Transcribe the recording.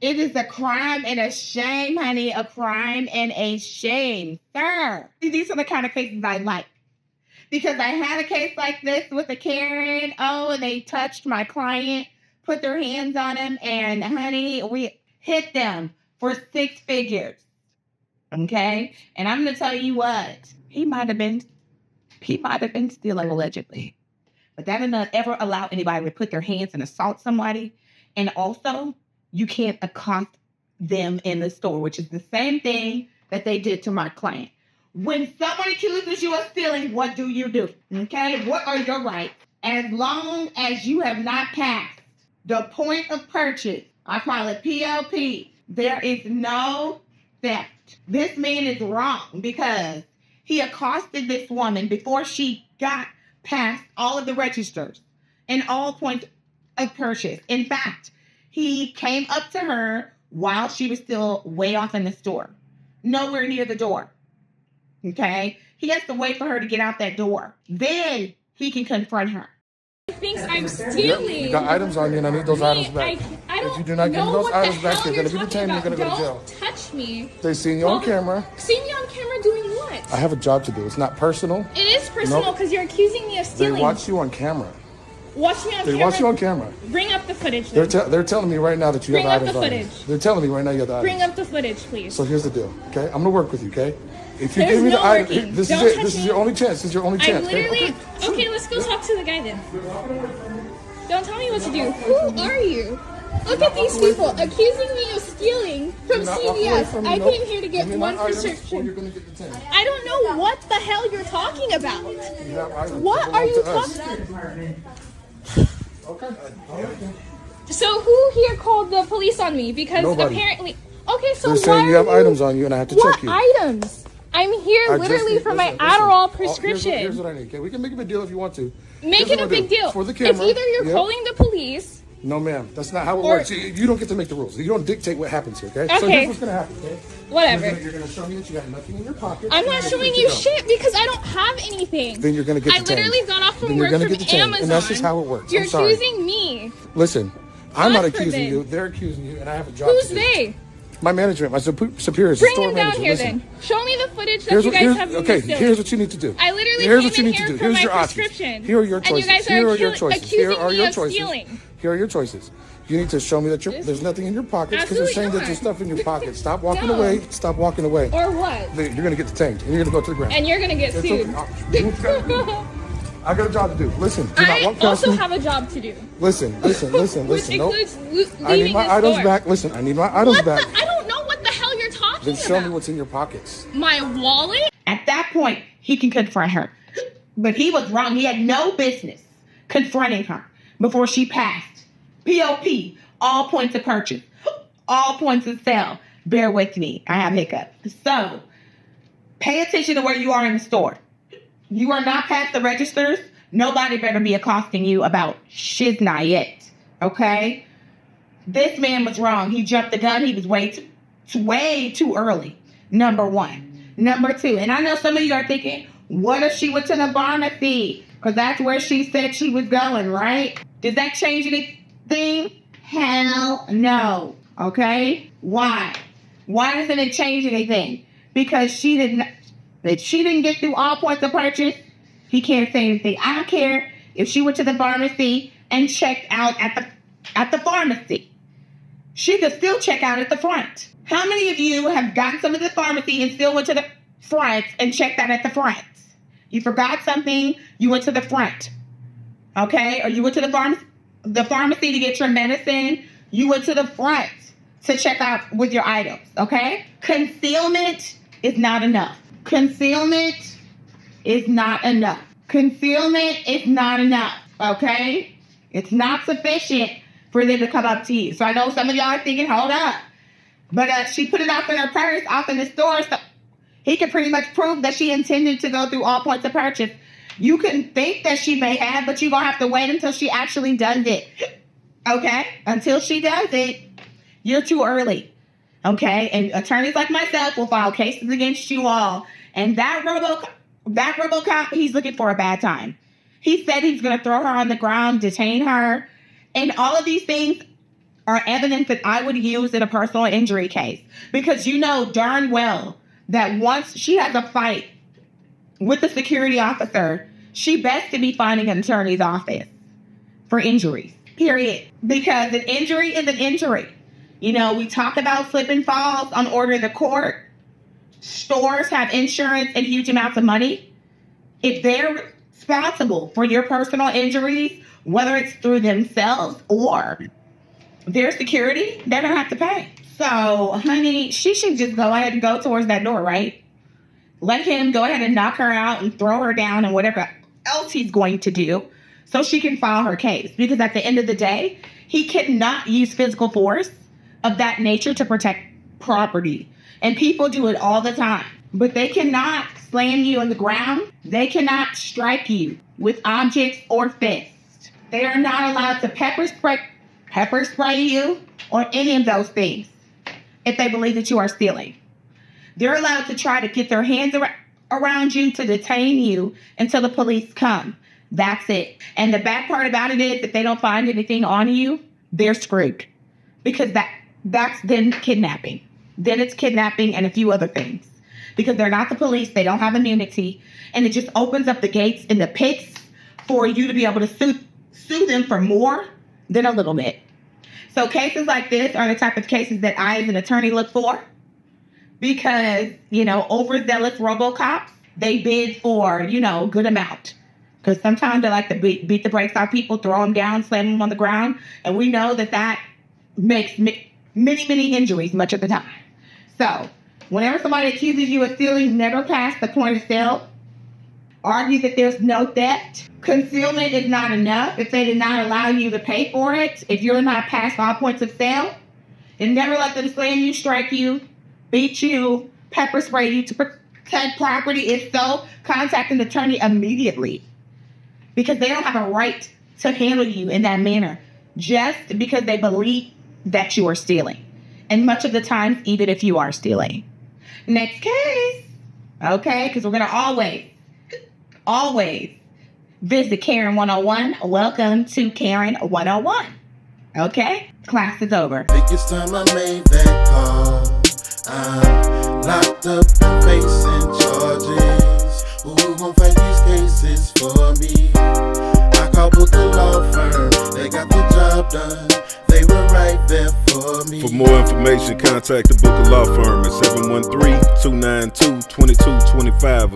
It is a crime and a shame, honey. A crime and a shame, sir. These are the kind of cases I like. Because I had a case like this with a Karen. Oh, and they touched my client, put their hands on him, and honey, we hit them for 6 figures. Okay? And I'm going to tell you what. He might have been stealing allegedly. But that did not ever allow anybody to put their hands and assault somebody. And also, you can't accost them in the store, which is the same thing that they did to my client. When someone accuses you of stealing, what do you do? Okay? What are your rights? As long as you have not passed the point of purchase, I call it POP, there is no theft. This man is wrong because he accosted this woman before she got past all of the registers and all points of purchase. In fact, he came up to her while she was still way off in the store, nowhere near the door. Okay? He has to wait for her to get out that door. Then he can confront her. He thinks I'm stealing. You got items on you, and I need those items back. If you do not give me those items back, you're going to be detained and you're going to go to jail. Don't touch me. They seen you on camera. See me on camera doing what? I have a job to do. It's not personal. It is personal because you're accusing me of stealing. They watch you on camera. Watch me on camera? They watch you on camera. Bring up the footage. They're telling me right now that you have items on you. Bring up the footage. They're telling me right now you have the items. Bring up the footage, please. So here's the deal, okay? I'm going to work with you, okay? If you There's give me no the item, working. this is Don't it. touch This is me. your only chance. This is your only chance. I literally... Okay, let's go talk to the guy then. Don't tell me what to do. Who are you? Look at these people accusing me of stealing from CVS. I came here to get one prescription. I don't know what the hell you're talking about. What are you talking about? Okay. So who here called the police on me? Because Nobody. Apparently... Okay, so They're saying you have items on you and I have to check you. What items? I'm here literally for my Adderall prescription. Here's what I need. Okay, we can make a big deal if you want to. Make it a big deal. For the camera. It's either you're calling the police. No, ma'am. That's not how it works. You don't get to make the rules. You don't dictate what happens here, okay? So Okay. here's what's going to happen, okay? Whatever. You're going to show me that you got nothing in your pocket. I'm not showing you shit because I don't have anything. Then you're going to get I detained. literally got off from Then you're work gonna from get detained. Amazon. And that's just how it works. You're I'm sorry. accusing me. Listen, I'm not God accusing forbid. you. They're accusing you, and I have a job Who's to do. they? My management, my superiors, Bring store him down manager. here Listen. then. Show me the footage that you guys have been stealing. Here's what you need to do. I literally Here's came what you in need to here do. for Here's my your prescription. options. Here are your And choices. you guys are Here are your choices. accusing Here are me your of choices. stealing. Here are your choices. You need to show me that there's nothing in your pockets because they're saying that there's stuff in your pocket. Stop walking No. away. Stop walking away. Or what? You're going to get detained and you're going to go to the ground. And you're going to get It's sued. okay. I got a job to do. Listen, do not I walk past also me. have a job to do. Listen. Which Nope. includes leaving I need my this items store. back. Listen, I need my items What back. the? I don't know what the hell you're talking Then show about. me what's in your pockets. My wallet? At that point, he can confront her. But he was wrong. He had no business confronting her before she passed. POP, all points of purchase, all points of sale. Bear with me. I have hiccups. So, pay attention to where you are in the store. You are not past the registers. Nobody better be accosting you about shiznai yet. Okay? This man was wrong. He jumped the gun. He was way too early. Number one. Number two. And I know some of you are thinking, what if she went to the pharmacy? Because that's where she said she was going, right? Did that change anything? Hell no. Okay? Why? Why doesn't it change anything? Because she didn't get through all points of purchase. He can't say anything. I don't care if she went to the pharmacy and checked out at the pharmacy. She could still check out at the front. How many of you have gotten some of the pharmacy and still went to the front and checked out at the front? You forgot something, you went to the front. Okay? Or you went to the pharmacy to get your medicine, you went to the front to check out with your items. Okay? Concealment is not enough. Concealment is not enough. Concealment is not enough. Okay? It's not sufficient for them to come up to you. So I know some of y'all are thinking, hold up. But she put it off in her purse, off in the store. So he can pretty much prove that she intended to go through all points of purchase. You can think that she may have, but you're going to have to wait until she actually does it. Okay? Until she does it, you're too early. Okay? And attorneys like myself will file cases against you all. And that RoboCop, he's looking for a bad time. He said he's going to throw her on the ground, detain her, and all of these things are evidence that I would use in a personal injury case. Because you know darn well that once she has a fight with the security officer, she best to be finding an attorney's office for injuries, period. Because an injury is an injury. You know, we talk about slip and falls on order of the court. Stores have insurance and huge amounts of money. If they're responsible for your personal injuries, whether it's through themselves or their security, they're going to have to pay. So, honey, she should just go ahead and go towards that door, right? Let him go ahead and knock her out and throw her down and whatever else he's going to do so she can file her case. Because at the end of the day, he cannot use physical force of that nature to protect property. And people do it all the time. But they cannot slam you on the ground. They cannot strike you with objects or fists. They are not allowed to pepper spray you or any of those things if they believe that you are stealing. They're allowed to try to get their hands around you to detain you until the police come. That's it. And the bad part about it is if they don't find anything on you, they're screwed. Because that's then kidnapping. Then it's kidnapping and a few other things. Because they're not the police. They don't have immunity. And it just opens up the gates and the pits for you to be able to sue them for more than a little bit. So cases like this are the type of cases that I as an attorney look for. Because, you know, overzealous RoboCops, they bid for, you know, good amount. Because sometimes they like to beat the brakes off people, throw them down, slam them on the ground. And we know that makes many injuries much of the time. So, whenever somebody accuses you of stealing, never pass the point of sale. Argue that there's no theft. Concealment is not enough if they did not allow you to pay for it. If you're not past all points of sale, and never let them slam you, strike you, beat you, pepper spray you to protect property. If so, contact an attorney immediately. Because they don't have a right to handle you in that manner just because they believe that you are stealing. And much of the time, even if you are stealing. Next case. Okay, because we're going to always visit Karen 101. Welcome to Karen 101. Okay, class is over. Biggest time I made that call. I'm locked up and facing charges. Who gon' fight these cases for me? I called Booker Law Firm. They got the job done. They were right there for me. For more information, contact the Booker Law Firm at 713-292-2225.